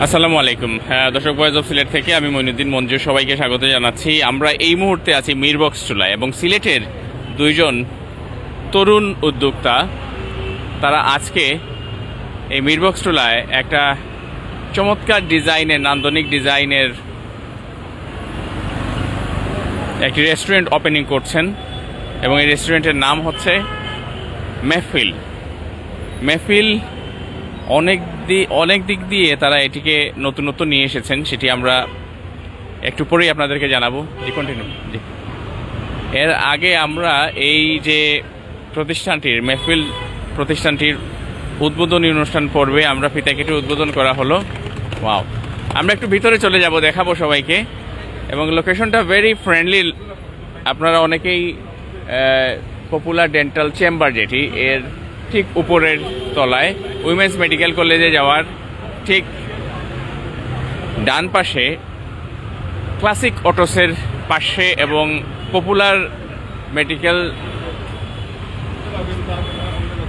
আসসালামু আলাইকুম দর্শক ভয়েস অফ সিলেট থেকে আমি মইনুদ্দিন মঞ্জু সবাইকে স্বাগত জানাচ্ছি। আমরা এই মুহূর্তে আছি মিরবক্স চুলায় এবং সিলেটের দুইজন তরুণ উদ্যোক্তা তারা আজকে এই মিরবক্স চুলায় একটা চমৎকার ডিজাইনের নান্দনিক ডিজাইনের একটি রেস্টুরেন্ট ওপেনিং করছেন এবং এই রেস্টুরেন্টের নাম হচ্ছে মেহফিল। অনেক দিক দিয়ে তারা এটিকে নতুনত্ব নিয়ে এসেছেন, সেটি আমরা একটু পরেই আপনাদেরকে জানাবো। জি কন্টিনিউ। জি, এর আগে আমরা এই যে মেহফিল প্রতিষ্ঠানটির উদ্বোধনী অনুষ্ঠান পর্বে আমরা ফিতা কেটে উদ্বোধন করা হলো। ওয়াও, আমরা একটু ভিতরে চলে যাব, দেখাবো সবাইকে। এবং লোকেশনটা ভেরি ফ্রেন্ডলি। আপনারা অনেকেই পপুলার ডেন্টাল চেম্বার যেটি এর ঠিক উপরের তলায় উইমেন্স মেডিকেল কলেজে যাওয়ার ঠিক ডান পাশে ক্লাসিক অটোসের পাশে এবং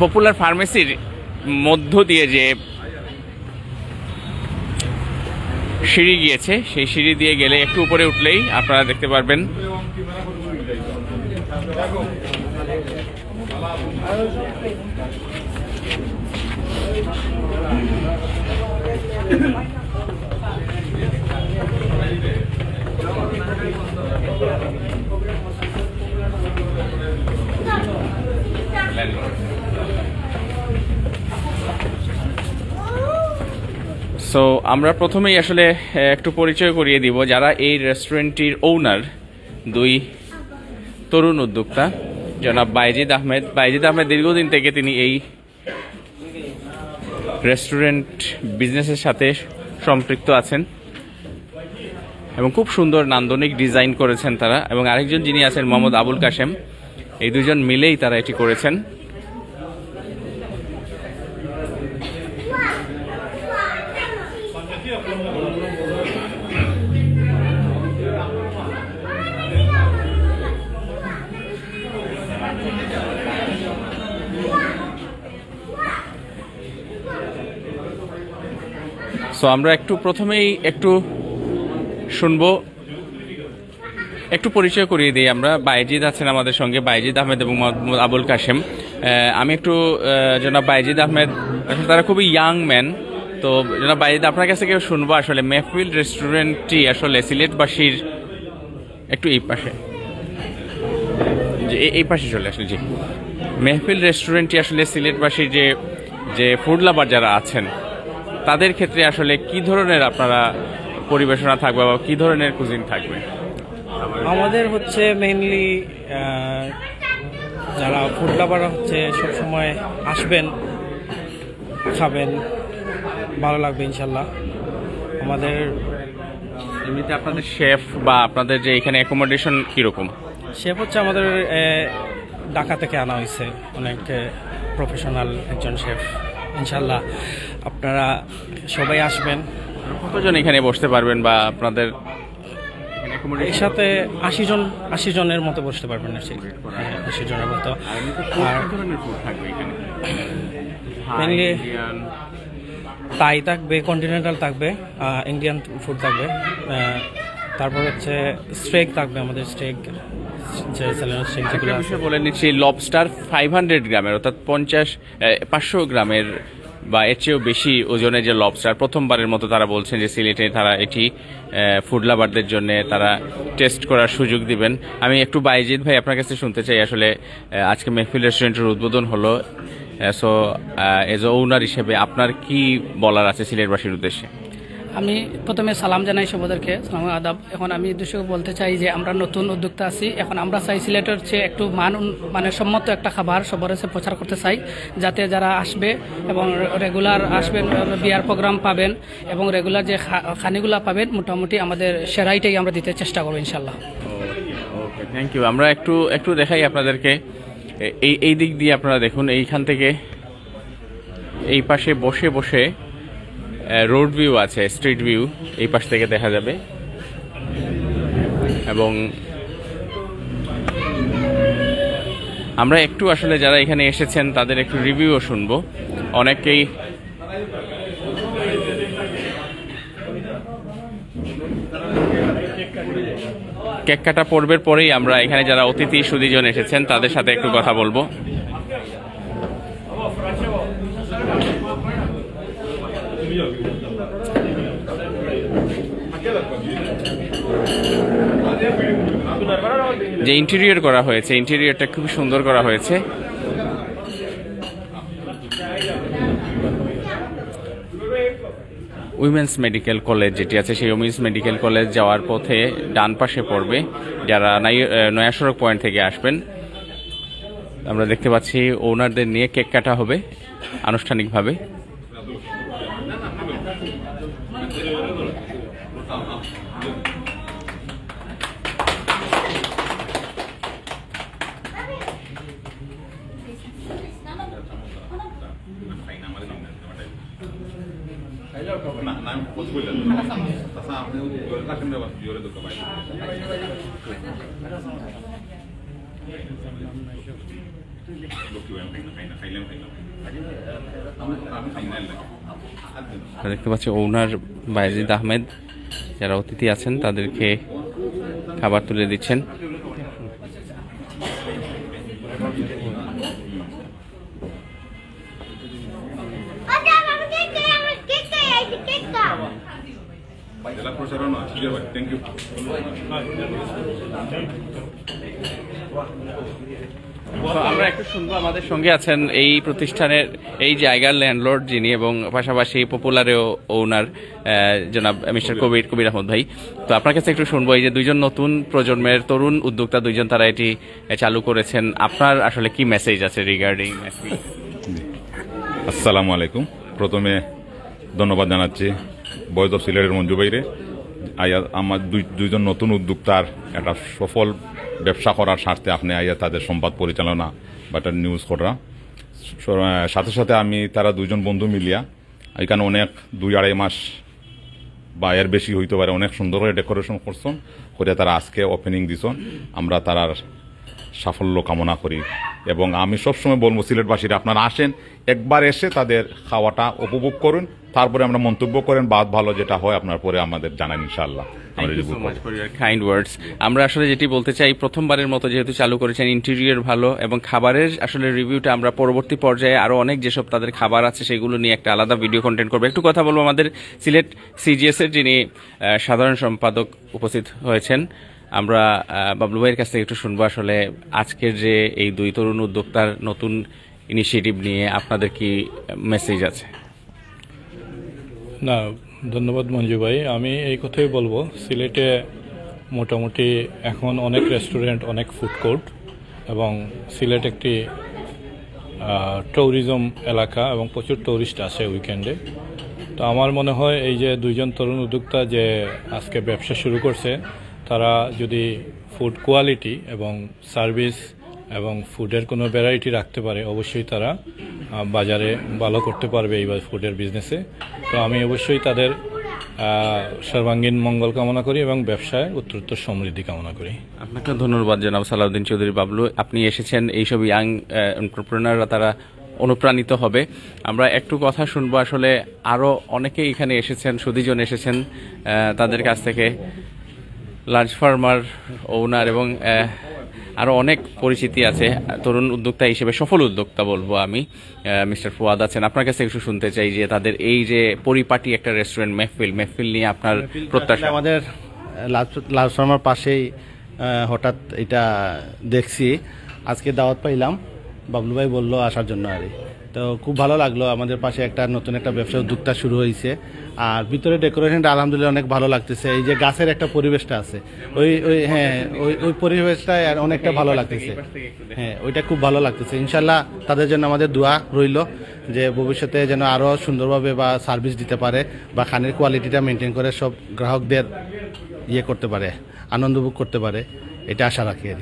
পপুলার ফার্মেসির মধ্য দিয়ে যে সিঁড়ি গিয়েছে সেই সিঁড়ি দিয়ে গেলে একটু উপরে উঠলেই আপনারা দেখতে পারবেন সো আমরা প্রথমেই আসলে একটু পরিচয় করিয়ে দিব যারা এই রেস্টুরেন্টটির ওনার। দুই তরুণ উদ্যোক্তা, জনাব বাইজিদ আহমেদ দীর্ঘদিন থেকে তিনি এই রেস্টুরেন্ট বিজনেসের সাথে সম্পৃক্ত আছেন এবং খুব সুন্দর নান্দনিক ডিজাইন করেছেন তারা। এবং আরেকজন যিনি আছেন মোহাম্মদ আবুল কাশেম, এই দুজন মিলেই তারা এটি করেছেন। সো আমরা প্রথমেই একটু শুনবো, একটু পরিচয় করিয়ে দিই। আমরা বাইজিদ আছেন আমাদের সঙ্গে, বাইজিদ আহমেদ এবং মোহাম্মদ আবুল কাশেম। আমি একটু জনাব বাইজিদ আহমেদ, তারা খুবই ইয়াং ম্যান। তো জনাব বাইজিদ, আপনার কাছে কেউ শুনবো আসলে মেহফিল রেস্টুরেন্টটি আসলে সিলেটবাসীর একটু এই পাশে চলে আসলে। জি, মেহফিল রেস্টুরেন্টটি আসলে সিলেটবাসীর যে ফুড লাভার যারা আছেন তাদের ক্ষেত্রে আসলে কি ধরনের আপনারা পরিবেশনা থাকবে বা কি ধরনের কুজিন থাকবে? আমাদের হচ্ছে মেইনলি যারা ফুড লাভার হচ্ছে সবসময় আসবেন, খাবেন, ভালো লাগবে ইনশাল্লাহ। আমাদের এমনিতে আপনাদের শেফ বা আপনাদের যে এখানে অ্যাকোমোডেশন কিরকম? শেফ হচ্ছে আমাদের ঢাকা থেকে আনা হয়েছে, অনেক প্রফেশনাল একজন শেফ। ইনশাল্লাহ আপনারা সবাই আসবেন। কতজন এখানে বসতে পারবেন বা আপনাদের এর সাথে 80 জনের মতো বসতে পারবেন? 80 জনের মতো। আর মেনলি তাই থাকবে, কন্টিনেন্টাল থাকবে, ইন্ডিয়ান ফুড থাকবে, তারপর হচ্ছে স্টেক থাকবে। আমাদের স্টেক বলে নিচ্ছি, লবস্টার 500 গ্রামের অর্থাৎ 500 গ্রামের বা এর চেয়েও বেশি ওজনের যে লবস্টার, প্রথমবারের মতো তারা বলছেন যে সিলেটে তারা এটি ফুড লাভারদের জন্য তারা টেস্ট করার সুযোগ দিবেন। আমি একটু বাইজিদ ভাই আপনার কাছে শুনতে চাই, আসলে আজকে মেহফিল রেস্টুরেন্টের উদ্বোধন হলো, সো এজ ওনার হিসেবে আপনার কি বলার আছে সিলেটবাসীর উদ্দেশ্যে? আমি প্রথমে সালাম জানাই সবাইকে, সালাম আদাব। এখন আমি দর্শক বলতে চাই যে আমরা নতুন উদ্যোক্তা আছি। এখন আমরা চাই সিলেটের চেয়ে একটু মানে সম্মত একটা খাবার সবার কাছে প্রচার করতে চাই, যাতে যারা আসবে এবং রেগুলার আসবেন, বিয়ার প্রোগ্রাম পাবেন এবং রেগুলার যে খানিগুলা পাবেন, মোটামুটি আমাদের সেরাইটাই আমরা দিতে চেষ্টা করবো ইনশাল্লাহ। ওকে, থ্যাংক ইউ। আমরা একটু দেখাই আপনাদেরকে। এই দিক দিয়ে আপনারা দেখুন, এইখান থেকে এই পাশে বসে রোড ভিউ আছে, স্ট্রিট ভিউ এই পাশ থেকে দেখা যাবে। এবং আমরা একটু আসলে যারা এখানে এসেছেন তাদের একটু রিভিউও শুনবো। অনেকেই কেক কাটা পর্বের পরেই আমরা এখানে যারা অতিথি সুধীজন এসেছেন তাদের সাথে একটু কথা বলবো। যে ইন্টেরিয়র করা হয়েছে, ইন্টেরিয়রটা খুব সুন্দর করা হয়েছে। উইমেন্স মেডিকেল কলেজ যেটি আছে, সেই উইমেন্স মেডিকেল কলেজ যাওয়ার পথে ডান পাশে পড়বে। যারা নয়া সড়ক পয়েন্ট থেকে আসবেন, আমরা দেখতে পাচ্ছি ওনারদের নিয়ে কেক কাটা হবে আনুষ্ঠানিকভাবে। দেখতে পাচ্ছি ওনার বায়েজিদ আহমেদ যারা অতিথি আছেন তাদেরকে খাবার তুলে দিচ্ছেন। আমরা একটু শুনবো, আমাদের সঙ্গে আছেন এই প্রতিষ্ঠানের এই জায়গার ল্যান্ডলর্ড যিনি এবং পাশাপাশি পপুলারেও ওনার জনাব মিস্টার কবির আহমদ ভাই। তো আপনার কাছে একটু শুনবো, এই যে দুইজন নতুন প্রজন্মের তরুণ উদ্যোক্তা দুইজন তারা এটি চালু করেছেন, আপনার আসলে কি মেসেজ আছে রিগার্ডিং? আসসালামু আলাইকুম। প্রথমে ধন্যবাদ জানাচ্ছি বয়েজ অফ সিলেটের মঞ্জু ভাইরে। আমার দুইজন নতুন উদ্যোক্তার একটা সফল ব্যবসা করার স্বার্থে আপনি আইয়া তাদের সংবাদ পরিচালনা বা একটা নিউজ করা, সাথে সাথে আমি তারা দুইজন বন্ধু মিলিয়া এখানে অনেক 2-2.5 মাস বা এর বেশি হইতে পারে অনেক সুন্দর করে ডেকোরেশন করছেন করে তারা আজকে ওপেনিং দিছেন। আমরা তারার সাফল্য কামনা করি এবং আমি সবসময় বলবো সিলেটবাসীরা আপনারা আসেন, একবার এসে তাদের খাওয়াটা উপভোগ করুন, তারপরে আমরা মন্তব্য করেন, বাদ ভালো যেটা হয় আপনার পরে আমাদের জানান ইনশাআল্লাহ। আমরা আসলে যেটি বলতে চাই, প্রথমবারের মতো যেহেতু চালু করেছেন, ইন্টেরিয়র ভালো এবং খাবারের আসলে রিভিউটা আমরা পরবর্তী পর্যায়ে আরো অনেক যেসব তাদের খাবার আছে সেগুলো নিয়ে একটা আলাদা ভিডিও কন্টেন্ট করবো। একটু কথা বলবো আমাদের সিলেট সিজিএস এর যিনি সাধারণ সম্পাদক উপস্থিত হয়েছেন, আমরা বাবলু ভাইয়ের কাছ থেকে একটু শুনবো আসলে আজকের যে এই দুই তরুণ উদ্যোক্তার নতুন ইনিশিয়েটিভ নিয়ে আপনাদের কি মেসেজ আছে? না, ধন্যবাদ মঞ্জু ভাই। আমি এই কথাই বলবো, সিলেটে মোটামুটি এখন অনেক রেস্টুরেন্ট, অনেক ফুড কোর্ট এবং সিলেট একটি ট্যুরিজম এলাকা এবং প্রচুর টুরিস্ট আসে উইকেন্ডে। তো আমার মনে হয় এই যে দুইজন তরুণ উদ্যোক্তা যে আজকে ব্যবসা শুরু করছে, তারা যদি ফুড কোয়ালিটি এবং সার্ভিস এবং ফুডের কোনো ভ্যারাইটি রাখতে পারে, অবশ্যই তারা বাজারে ভালো করতে পারবে এই ফুডের বিজনেসে। তো আমি অবশ্যই তাদের সর্বাঙ্গীন মঙ্গল কামনা করি এবং ব্যবসায় উত্তরোত্তর সমৃদ্ধি কামনা করি। আপনাকে ধন্যবাদ জনাব সালাউদ্দিন চৌধুরী বাবলু, আপনি এসেছেন, এইসব ইয়াং এন্টারপ্রেনাররা তারা অনুপ্রাণিত হবে। আমরা একটু কথা শুনবো, আসলে আরো অনেকেই এখানে এসেছেন, সুধীজন এসেছেন, তাদের কাছ থেকে লার্জ ফার্মার ওনার এবং আরো অনেক পরিচিতি আছে তরুণ উদ্যোক্তা হিসেবে, সফল উদ্যোক্তা বলবো আমি, মিস্টার ফুয়াদ আছেন। আপনার কাছে একটু শুনতে চাই যে তাদের এই যে পরিপাটি একটা রেস্টুরেন্ট মেহফিল নিয়ে আপনার প্রত্যাশা। আমাদের লার্জ ফার্মার পাশেই হঠাৎ এটা দেখছি, আজকে দাওয়াত পাইলাম, বাবলু ভাই বললো আসার জন্য আর তো খুব ভালো লাগলো। আমাদের পাশে একটা নতুন একটা ব্যবসা উদ্যোক্তা শুরু হয়েছে, আর ভিতরে ডেকোরেশনটা আলহামদুলিল্লাহ অনেক ভালো লাগতেছে। এই যে গাছের একটা পরিবেশটা আছে, ওই পরিবেশটা অনেকটা ভালো লাগতেছে। হ্যাঁ, ওইটা খুব ভালো লাগতেছে। ইনশাল্লাহ তাদের জন্য আমাদের দোয়া রইল যে ভবিষ্যতে যেন আরো সুন্দরভাবে বা সার্ভিস দিতে পারে বা খানের কোয়ালিটিটা মেনটেন করে সব গ্রাহকদের করতে পারে, আনন্দ উপভোগ করতে পারে, এটা আশা রাখি আর।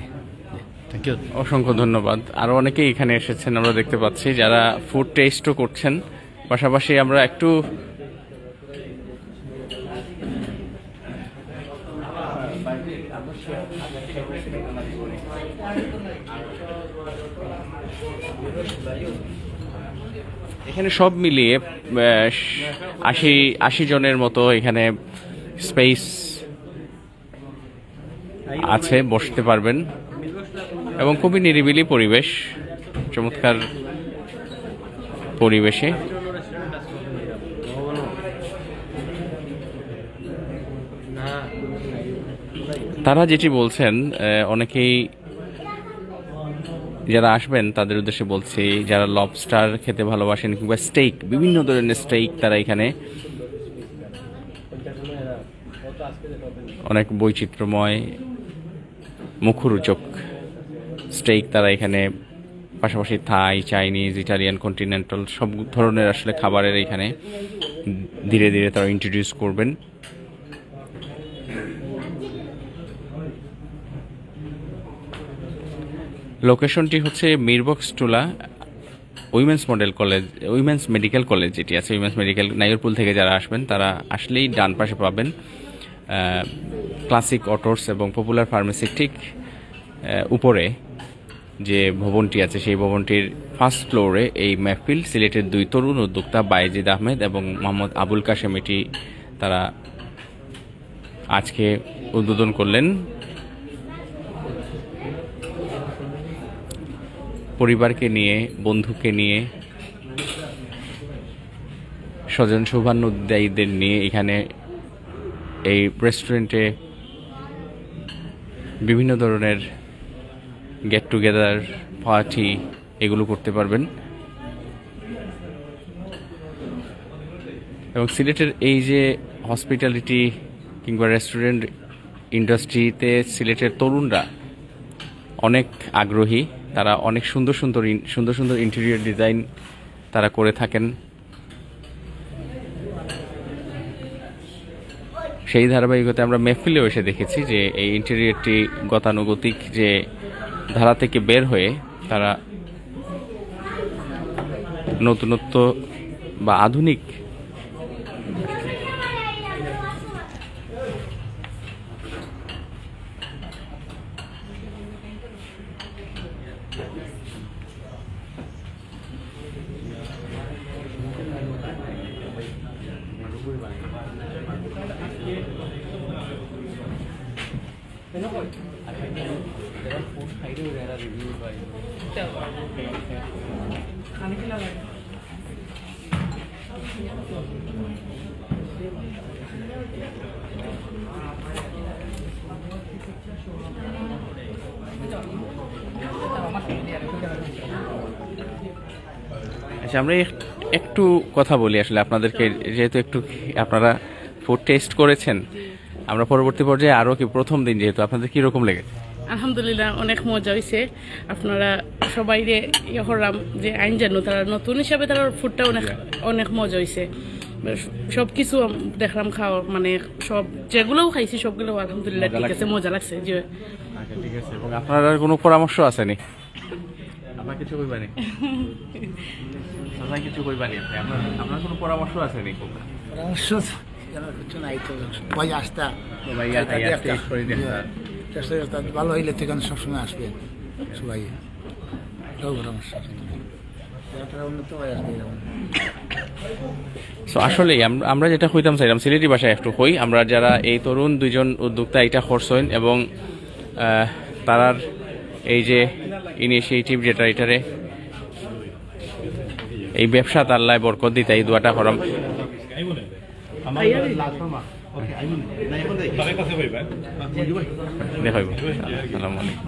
থ্যাংক ইউ, অসংখ্য ধন্যবাদ। আরো অনেকেই এখানে এসেছেন আমরা দেখতে পাচ্ছি, যারা ফুড টেস্টও করছেন। পাশাপাশি আমরা একটু এখানে সব মিলিয়ে 80 জনের মতো এখানে স্পেস আছে, বসতে পারবেন এবং খুবই নিরিবিলি পরিবেশ, চমৎকার পরিবেশে। তারা যেটি বলছেন, অনেকেই যারা আসবেন তাদের উদ্দেশ্যে বলছি, যারা লবস্টার খেতে ভালোবাসেন কিংবা স্টেক, বিভিন্ন ধরনের স্টেক তারা এখানে অনেক বৈচিত্র্যময় মুখরোচক স্টেক তারা এখানে, পাশাপাশি থাই, চাইনিজ, ইটালিয়ান, কন্টিনেন্টাল সব ধরনের আসলে খাবারের এখানে ধীরে ধীরে তারা ইন্ট্রোডিউস করবেন। লোকেশনটি হচ্ছে Mirboxtula women's model college, women's medical college যেটি আছে, উইমেন্স মেডিকেল নাইরপুল থেকে যারা আসবেন তারা আসলেই ডান পাশে পাবেন ক্লাসিক অটোস এবং পপুলার ফার্মেসি ঠিক উপরে যে ভবনটি আছে সেই ভবনটির ফার্স্ট ফ্লোরে এই মেহফিল সিলেটের 2 তরুণ উদ্যোক্তা বায়েজিদ আহমেদ এবং মোহাম্মদ আবুল কাশেম এটি তারা আজকে উদ্বোধন করলেন। পরিবারকে নিয়ে, বন্ধুকে নিয়ে, স্বজন শুভানুধ্যায়ীদের নিয়ে এখানে এই রেস্টুরেন্টে বিভিন্ন ধরনের গেট টুগেদার, পার্টি এগুলো করতে পারবেন। এবং সিলেটের এই যে হসপিটালিটি কিংবা রেস্টুরেন্ট ইন্ডাস্ট্রিতে সিলেটের তরুণরা অনেক আগ্রহী, তারা অনেক সুন্দর সুন্দর ইন্টেরিয়র ডিজাইন তারা করে থাকেন। সেই ধারাবাহিকতায় আমরা মেহফিলেও এসে দেখেছি যে এই ইন্টেরিয়রটি গতানুগতিক যে ধারা থেকে বের হয়ে তারা নতুনত্ব বা আধুনিক আচ্ছা, আমরা একটু কথা বলি আসলে আপনাদেরকে, যেহেতু একটু আপনারা ফুড টেস্ট করেছেন, আমরা পরবর্তী পর্যায়ে আরও কি প্রথম দিন যেহেতু আপনাদের কীরকম লেগেছে? আলহামদুলিল্লাহ অনেক মজা হয়েছে। আপনারা সবাই ইয়ে করলাম যে আইন জানো তারা নতুন হিসাবে তার ফুডটা অনেক অনেক মজা হয়েছে। সব কিছু দেখলাম খাওয়া, মানে সব যেগুলোও খাইছি সবগুলো আলহামদুলিল্লাহ ঠিক আছে, মজা লাগছে। যে আচ্ছা, ঠিক আছে। এবং আপনার আর কোনো পরামর্শ আসেনি? আপনার কিছু কইবানি? আপনার কিছু কইবানি? আপনার কোনো পরামর্শ আসেনি? পরামর্শ কিছু নাই তো, সবাই আসতা ভালো হইলে থেকে সবসময় আসবে সবাই, পরামর্শ উন্নত হয়ে আসবে। সো আসলে আমরা যেটা কইতাম চাইলাম সিলেটি ভাষায় একটু কই, আমরা যারা এই তরুণ 2 জন উদ্যোক্তা এটা করছেন এবং তারার এই যে ইনিশিয়েটিভ যেটা এটারে এই ব্যবসা তাল্লাই বরকত দিতে এই দোয়াটা করাম। দেখাইব। আসসালামু আলাইকুম।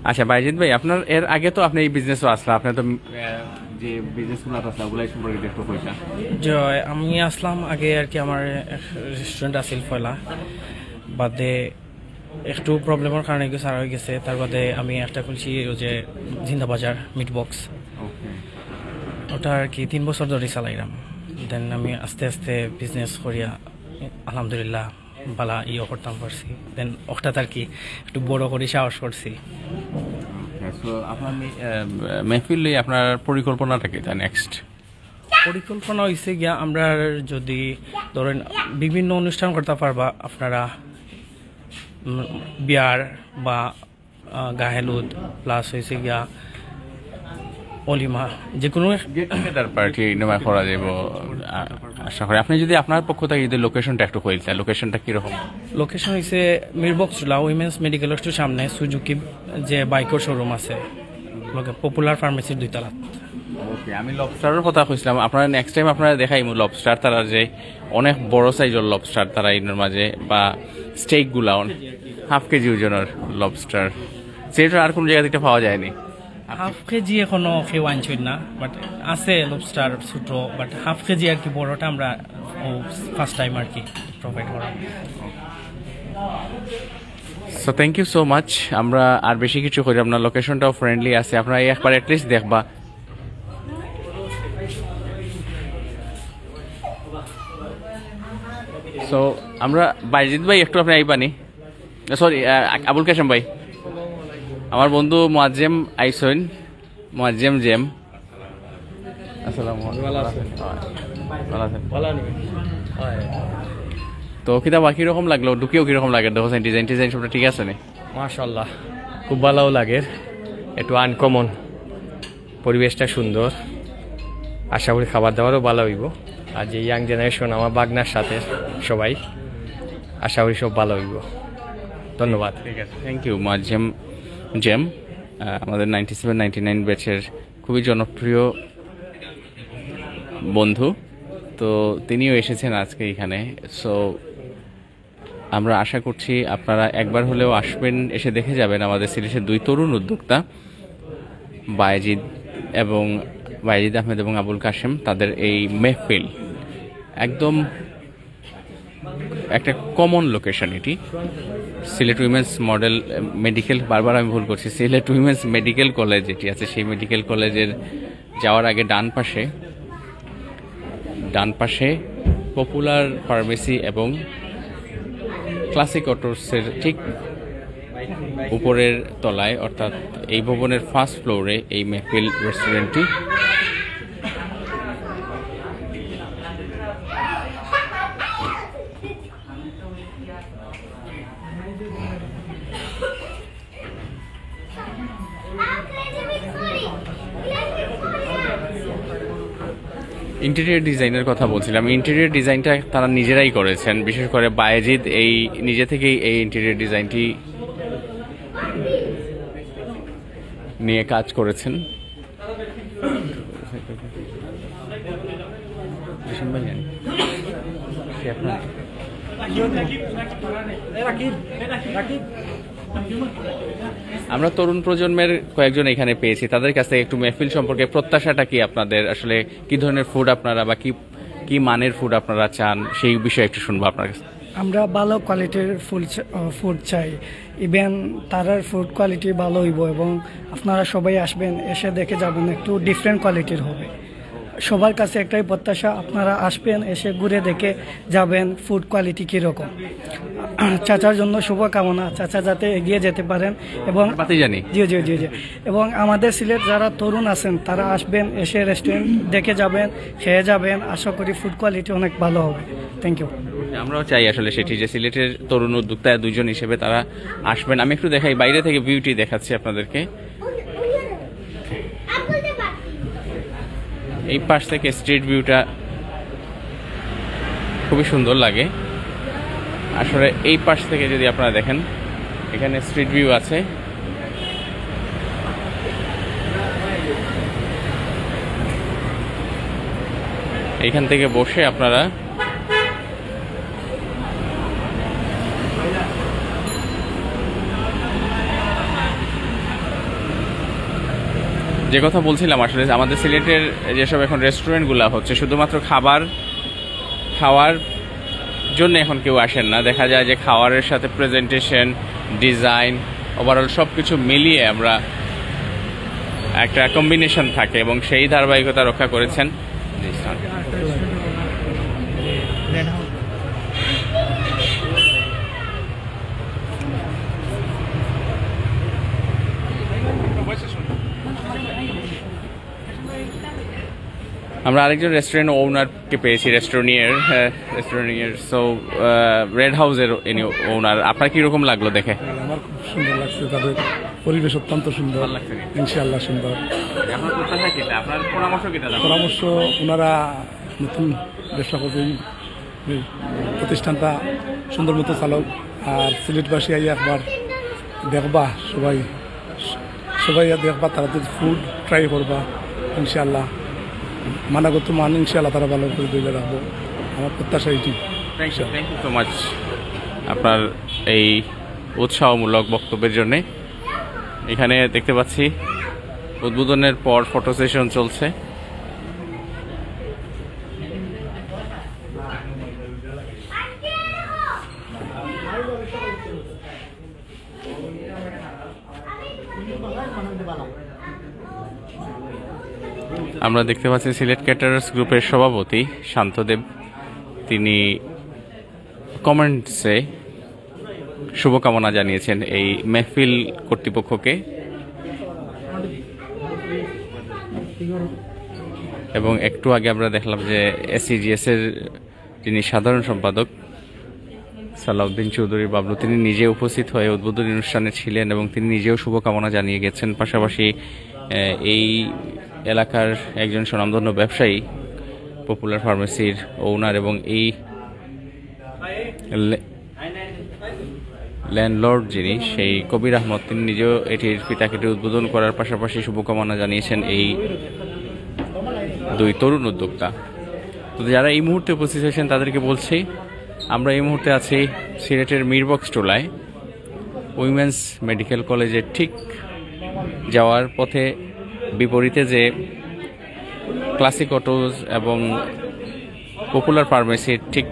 আচ্ছা বাইজিদ ভাই, আপনার এর আগে তো আপনি এই বিজনেসও আসলে, আপনার তো যে বিজনেসগুলো আসলে ওগুলাই সম্পর্কে একটু কইটা। জয়, আমি আসলাম আগে আর কি, আমার রেস্টুরেন্ট আছিল পয়লা, বাদে একটু প্রবলেমের কারণে সারা হয়ে গেছে। তার বাদে আমি একটা খুলছি ওই যে জিন্দাবাজার মিট বক্স, ওটা আর কি 3 বছর ধরে চালাইলাম। দেন আমি আস্তে আস্তে বিজনেস করিয়া আলহামদুলিল্লাহ বালা ইয়ে করতাম পারছি। দেন ওটা আর কি একটু বড় করে সাহস করছি। আপনার মেহফিল আপনার পরিকল্পনাটা কি নেক্সট? পরিকল্পনা হয়েছে গিয়া আমরা যদি ধরেন বিভিন্ন অনুষ্ঠান করতে পারবা, আপনারা বিয়ার বা গাহেলুদ প্লাস হয়েছে গিয়া অলিমা যে কোনো গেট টুগেদার পার্টি নেওয়া করা যাব আশা করি। আপনি যদি আপনার পক্ষ থেকে যদি লোকেশনটা একটু কইতেন, লোকেশনটা কিরকম? লোকেশন হয়েছে মিরবক্সলা উইমেন্স মেডিকেল স্টোর সামনে সুজুকি যে বাইকের শোরুম আছে পপুলার ফার্মেসির 2 তলা। ওকে, আমি লবস্টারের কথা কইছিলাম আপনারা নেক্সট টাইম আপনারা দেখাইমু লবস্টার তারা যে অনেক বড় সাইজের লবস্টার তারা এর মাঝে বা স্টেকগুলা 1/2 কেজি ওজনের লবস্টার সেটা আর কোন জায়গা থেকে পাওয়া যায়নি। 1/2 কেজি এখনো কেউ আনছেন না, বাট আছে লবস্টার ছোট, বাট 1/2 কেজি আর কি বড়টা আমরা ফার্স্ট টাইম আর কি প্রোভাইড করা। So thank you so much. আমরা আর বেশি কিছু করি, আপনার লোকেশনটাও ফ্রেন্ডলি আছে, আপনারা একবার অ্যাটলিস্ট দেখবা। সো আমরা বাইজিদ ভাই একটু আপনি আইবানি, সরি আবুল কাশেম ভাই, আমার বন্ধু মুয়াজ্জেম আইসইন, মুয়াজ্জেম জেম। আসসালামু আলাইকুম। তো কিতাবা কিরকম লাগলো, ঢুকিও কিরকম লাগে? দেখো ডিজাইন টিজাইন সবটা ঠিক আছে নি? মাশাআল্লাহ খুব ভালো লাগে, একটু আনকমন, পরিবেশটা সুন্দর, আশা করি খাবার দাবারও ভালো হইব। আর যে ইয়াং জেনারেশন আমার বাগনার সাথে সবাই, আশা করি সব ভালো হইব। ধন্যবাদ। ঠিক আছে, থ্যাংক ইউ মুয়াজ্জেম জেম, আমাদের 97-99 ব্যাচের খুবই জনপ্রিয় বন্ধু। তো তিনিও এসেছেন আজকে এখানে। সো আমরা আশা করছি আপনারা একবার হলেও আসবেন, এসে দেখে যাবেন আমাদের সিলেটের 2 তরুণ উদ্যোক্তা বায়েজিদ আহমেদ এবং আবুল কাশেম, তাদের এই মেহফিল একদম একটা কমন লোকেশন। এটি সিলেট উইমেন্স মডেল মেডিকেল, বারবার আমি ভুল করছি, সিলেট উইমেন্স মেডিকেল কলেজ যেটি আছে সেই মেডিকেল কলেজের যাওয়ার আগে ডান পাশে পপুলার ফার্মেসি এবং ক্লাসিক অটোসের ঠিক উপরের তলায়, অর্থাৎ এই ভবনের ফার্স্ট ফ্লোরে এই মেহফিল রেস্টুরেন্টটি। ইন্টেরিয়র ডিজাইনের কথা বলছিলাম, ইন্টেরিয়র ডিজাইনটা তারা নিজেরাই করেছেন, বিশেষ করে বায়েজিদ এই নিজে থেকেই এই ইন্টেরিয়র ডিজাইনটি নিয়ে কাজ করেছেন। আমরা তরুণ প্রজন্মের কয়েকজন এখানে পেয়েছি, তাদের কাছ থেকে একটু মেহফিল সম্পর্কে প্রত্যাশাটা কি আপনাদের, আসলে কি ধরনের ফুড আপনারা বা কি মানের ফুড আপনারা চান সেই বিষয়ে একটু শুনবো আপনার কাছে। আমরা ভালো কোয়ালিটির ফুড চাই, ইভেন তারার ফুড কোয়ালিটি ভালো হইব এবং আপনারা সবাই আসবেন, এসে দেখে যাবেন, একটু ডিফারেন্ট কোয়ালিটির হবে। সবার কাছে একটাই প্রত্যাশা, আপনারা আসবেন, এসে ঘুরে দেখে যাবেন ফুড কোয়ালিটি কীরকম। চাচার জন্য শুভকামনা, চাচা যাতে এগিয়ে যেতে পারেন এবং জি জি জি জি এবং আমাদের সিলেট যারা তরুণ আছেন তারা আসবেন, এসে রেস্টুরেন্ট দেখে যাবেন, খেয়ে যাবেন, আশা করি ফুড কোয়ালিটি অনেক ভালো হবে। Thank you. আমরাও চাই আসলে সেটি যে সিলেটের তরুণ উদ্যোক্তা 2 জন হিসেবে তারা আসবেন। আমি একটু দেখাই, বাইরে থেকে ভিউটি দেখাচ্ছি আপনাদেরকে। এই পাশ থেকে স্ট্রিট ভিউটা খুবই সুন্দর লাগে। আসলে এই পাশ থেকে যদি আপনারা দেখেন, এখানে স্ট্রিট ভিউ আছে, এইখান থেকে বসে আপনারা যে কথা বলছিলাম, আসলে আমাদের সিলেটের যেসব এখন রেস্টুরেন্টগুলো হচ্ছে শুধুমাত্র খাওয়ার জন্য এখন কেউ আসেন না। দেখা যায় যে খাওয়ারের সাথে প্রেজেন্টেশন, ডিজাইন, ওভারঅল সব কিছু মিলিয়ে আমরা একটা কম্বিনেশন থাকে এবং সেই ধারাবাহিকতা রক্ষা করেছেন। আমরা আরেকজন রেস্টুরেন্ট ওনারকে পেয়েছি, রেস্টুরেন্টের সো রেড হাউসের ওনার। আপনার কিরকম লাগলো দেখে? আমার খুব সুন্দর লাগছে, তাদের পরিবেশ অত্যন্ত সুন্দর, ইনশাআল্লাহ সুন্দর। আপনার প্রত্যাশা কিটা, আপনার পরামর্শ কিটা? পরামর্শ ওনারা নতুন ব্যবসা করবেন, প্রতিষ্ঠানটা সুন্দর মতো চালক। আর সিলেটবাসী আইয়া একবার দেখবা, সবাই দেখবা, তারা যদি ফুড ট্রাই করবা ইনশাআল্লাহ, মানাগত মান ইনশাআল্লাহ তারা ভালো করে দিলে রাখবো, আমার প্রত্যাশা এটি। থ্যাংক ইউ সো মাচ আপনার এই উৎসাহমূলক বক্তব্যের জন্যে। এখানে দেখতে পাচ্ছি উদ্বোধনের পর ফটো সেশন চলছে। আমরা দেখতে পাচ্ছি সিলেট ক্যাটারার্স গ্রুপের সভাপতি শান্তদেব, তিনি কমেন্টসে শুভকামনা জানিয়েছেন এই মেহফিল কর্তৃপক্ষকে, এবং একটু আগে আমরা দেখলাম যে এসসিজিএস এর যিনি সাধারণ সম্পাদক সালাউদ্দিন চৌধুরী বাবলু, তিনি নিজে উপস্থিত হয়ে উদ্বোধনী অনুষ্ঠানে ছিলেন এবং তিনি নিজেও শুভকামনা জানিয়ে গেছেন। পাশাপাশি এই এলাকার একজন স্বনামধন্য ব্যবসায়ী, পপুলার ফার্মেসির ওনার এবং এই ল্যান্ডলর্ড যিনি, সেই কবির আহমদ, তিনি নিজেও এটির পিতাকেটি উদ্বোধন করার পাশাপাশি শুভকামনা জানিয়েছেন এই দুই তরুণ উদ্যোক্তা। তো যারা এই মুহূর্তে উপস্থিত হয়েছেন তাদেরকে বলছি, আমরা এই মুহূর্তে আছি সিলেটের মিরবক্স টোলায়, উইমেন্স মেডিকেল কলেজের ঠিক যাওয়ার পথে বিপরীতে যে ক্লাসিক অটোজ এবং পপুলার ফার্মেসির ঠিক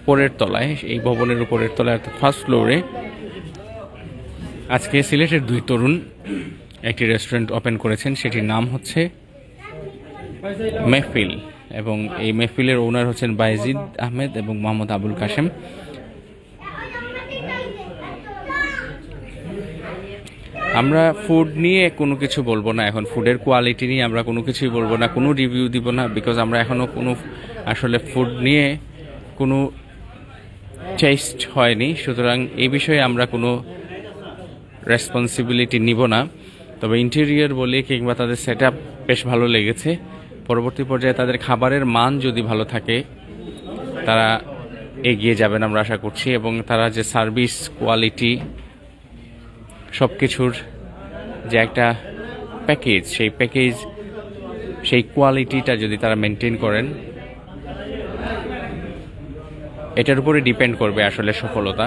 উপরের তলায়, এই ভবনের উপরের তলায় অর্থাৎ ফার্স্ট ফ্লোরে আজকে সিলেটের দুই তরুণ একটি রেস্টুরেন্ট ওপেন করেছেন। সেটির নাম হচ্ছে মেহফিল, এবং এই মেহফিলের ওনার হচ্ছেন বাইজিদ আহমেদ এবং মোহাম্মদ আবুল কাশেম। আমরা ফুড নিয়ে কোনো কিছু বলবো না, এখন ফুডের কোয়ালিটি নিয়ে আমরা কোনো কিছুই বলবো না, কোনো রিভিউ দিব না, বিকজ আমরা এখনও কোনো আসলে ফুড নিয়ে কোনো টেস্ট হয়নি, সুতরাং এই বিষয়ে আমরা কোনো রেসপন্সিবিলিটি নিব না। তবে ইন্টেরিয়র বলি কিংবা তাদের সেট আপ বেশ ভালো লেগেছে। পরবর্তী পর্যায়ে তাদের খাবারের মান যদি ভালো থাকে তারা এগিয়ে যাবেন আমরা আশা করছি, এবং তারা যে সার্ভিস কোয়ালিটি সব কিছুর যে একটা প্যাকেজ, সেই কোয়ালিটিটা যদি তারা মেনটেন করেন, এটার উপরে ডিপেন্ড করবে আসলে সফলতা।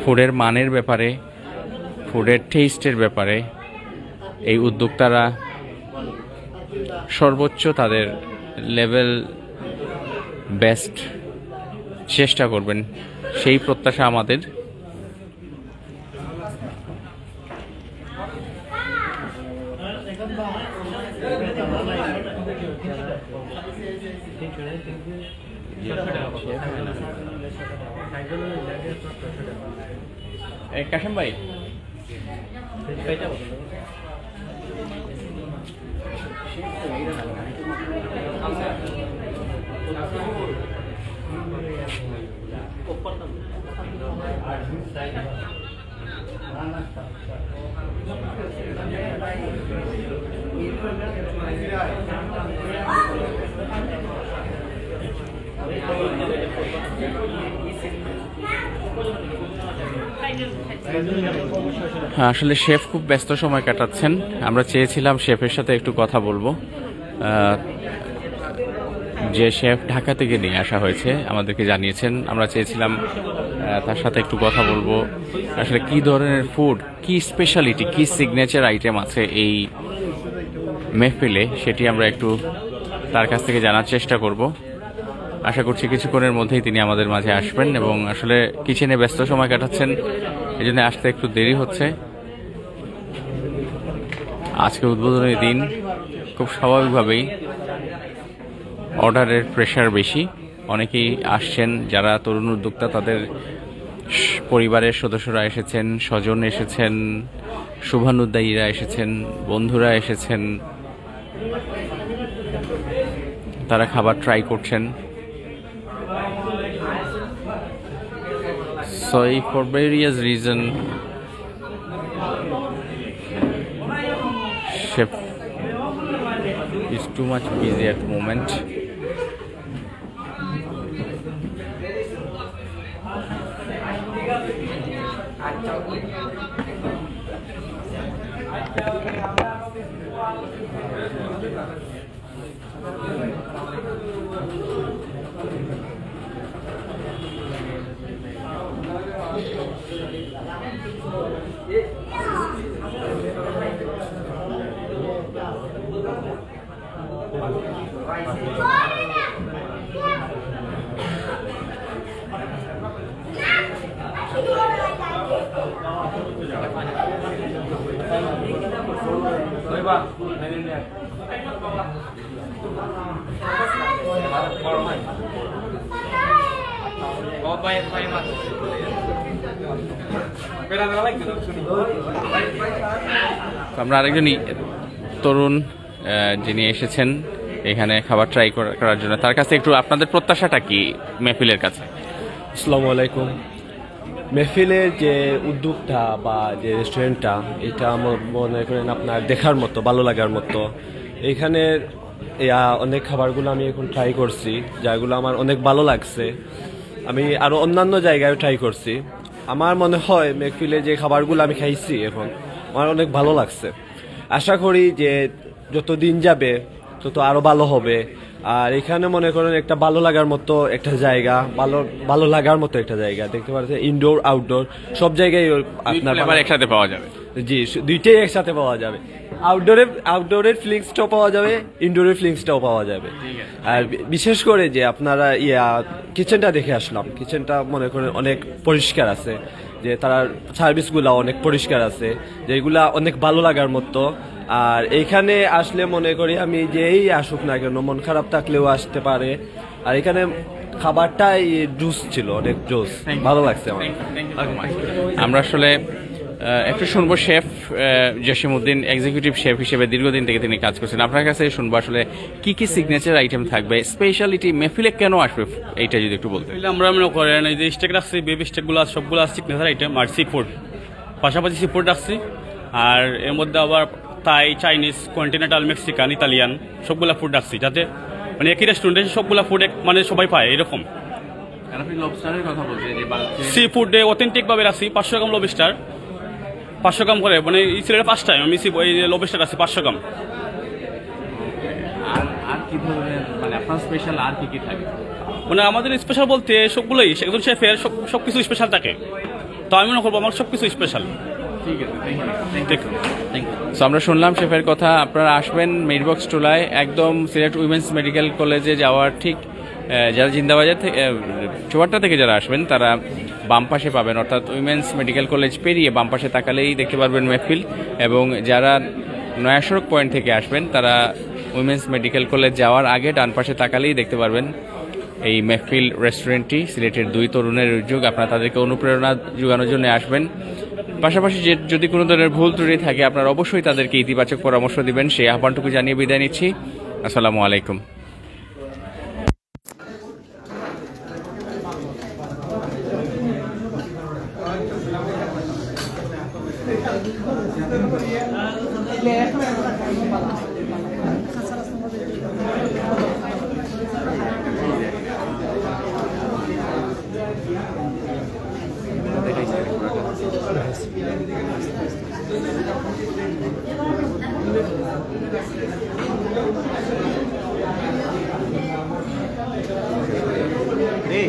ফুডের মানের ব্যাপারে, ফুডের টেস্টের ব্যাপারে এই উদ্যোক্তারা সর্বোচ্চ তাদের লেভেল বেস্ট চেষ্টা করবেন, সেই প্রত্যাশা আমাদের। কাশেম ভাই, আসলে শেফ খুব ব্যস্ত সময় কাটাচ্ছেন, আমরা চেয়েছিলাম শেফের সাথে একটু কথা বলবো। যে শেফ ঢাকা থেকে নিয়ে আসা হয়েছে আমাদেরকে জানিয়েছেন, আমরা চেয়েছিলাম তার সাথে একটু কথা বলবো, আসলে কি ধরনের ফুড, কি স্পেশালিটি, কি সিগনেচার আইটেম আছে এই মেহফিলে, সেটি আমরা একটু তার কাছ থেকে জানার চেষ্টা করব। আশা করছি কিছুক্ষণের মধ্যেই তিনি আমাদের মাঝে আসবেন, এবং আসলে কিচেনে ব্যস্ত সময় কাটাচ্ছেন, এই জন্য আসতে একটু দেরি হচ্ছে। আজকে উদ্বোধনের দিন, খুব স্বাভাবিকভাবেই অর্ডারের প্রেশার বেশি, অনেকেই আসছেন যারা তরুণ উদ্যোক্তা, তাদের পরিবারের সদস্যরা এসেছেন, স্বজন এসেছেন, শুভানুদ্দায়ীরা এসেছেন, বন্ধুরা এসেছেন, তারা খাবার ট্রাই করছেন। So for various reason chef is too much busy at the moment. আমরা আরেকজন তরুণ যিনি এসেছেন এখানে খাবার ট্রাই করার জন্য, তার কাছে একটু আপনাদের প্রত্যাশাটা কি মেহফিলের কাছে? আসসালামু আলাইকুম। মেহফিলের যে উদ্যোগটা বা যে রেস্টুরেন্টটা, এটা আমার মনে করেন আপনার দেখার মতো, ভালো লাগার মতো। এইখানে অনেক খাবারগুলো আমি এখন ট্রাই করছি, যাগুলো আমার অনেক ভালো লাগছে। আমি আরও অন্যান্য জায়গায় ট্রাই করছি। আমার মনে হয় মেহফিলে যে খাবারগুলো আমি খাইছি এখন আমার অনেক ভালো লাগছে। আশা করি যে যত দিন যাবে তত আরও ভালো হবে। আর এখানে মনে করেন একটা ভালো লাগার মতো একটা জায়গা, ভালো লাগার মতো একটা জায়গা দেখতে পাচ্ছেন। ইনডোর আউটডোর সব জায়গায় আপনার একসাথে পাওয়া যাবে। জি, দুইটাই একসাথে পাওয়া যাবে। আউটডোরের ফিলিংসটাও পাওয়া যাবে, ইনডোরের ফিলিংসটাও পাওয়া যাবে। আর বিশেষ করে যে আপনারা কিচেনটা দেখে আসলাম, কিচেনটা মনে করেন অনেক পরিষ্কার আছে, যে তার সার্ভিসগুলো অনেক পরিষ্কার আছে, যেগুলা অনেক ভালো লাগার মতো। আর এইখানে আসলে মনে করি আমি যেই আসুক না কেন মন খারাপ থাকলেও আসতে পারে। আর এখানে খাবারটাই জুস ছিল, অনেক জুস, ভালো লাগছে আমার। আমরা আসলে একটু শুনবো শেফ জসিমউদ্দিন, এক্সিকিউটিভ শেফ হিসেবে দীর্ঘদিন থেকে তিনি কাজ করছেন। আপনার কাছে শুনবো আসলে কি কি সিগনেচার আইটেম থাকবে, স্পেশালিটি মেহফিলে কেন আসবে, এইটা যদি একটু বলতে। আমরা মনে করেন এই যে স্টেক রাখছি, বেবি স্টেকগুলো সবগুলো সিগনেচার আইটেম, আর সি ফুড, পাশাপাশি সি ফুড রাখছি। আর এর মধ্যে আবার থাই, চাইনিজ, কন্টিনেন্টাল, মেক্সিকান, ইতালিয়ান সবগুলা ফুড রাখছি, যাতে মানে একই রেস্টুরেন্টে সবগুলা ফুড মানে সবাই পায় এরকম। সি ফুডে অথেন্টিক ভাবে রাখছি 500 গ্রাম লবস্টার, 500 গ্রাম করে, মানে এই ছেলেটা ফার্স্ট টাইম আমি লবস্টার আছে 500 গ্রাম। আর কি ধরনের মানে আপনার স্পেশাল আর কি কি থাকে? মানে আমাদের স্পেশাল বলতে সবগুলোই, একজন শেফের সবকিছু স্পেশাল থাকে, তো আমি মনে করবো আমার সবকিছু স্পেশাল। ঠিক আছে, থ্যাংক ইউ। সো আমরা শুনলাম শেফের কথা। আপনারা আসবেন মিটবক্স টুলায়, একদম সিলেট উইমেন্স মেডিকেল কলেজে যাওয়ার ঠিক যারা জিন্দাবাজার থেকে চুয়াট্টা থেকে যারা আসবেন তারা বাম পাশে পাবেন, অর্থাৎ উইমেন্স মেডিকেল কলেজ পেরিয়ে বাম পাশে তাকালেই দেখতে পারবেন মেহফিল। এবং যারা নয়া সড়ক পয়েন্ট থেকে আসবেন তারা উইমেন্স মেডিকেল কলেজ যাওয়ার আগে ডান পাশে তাকালেই দেখতে পারবেন এই মেহফিল রেস্টুরেন্টটি। সিলেটের দুই তরুণের উদ্যোগ, আপনারা তাদেরকে অনুপ্রেরণা যোগানোর জন্য আসবেন। পাশাপাশি যদি কোনো ধরনের ভুল ত্রুটি থাকে আপনারা অবশ্যই তাদেরকে ইতিবাচক পরামর্শ দিবেন, সেই আহ্বানটুকু জানিয়ে বিদায় নিচ্ছি। আসসালামু আলাইকুম। Hey.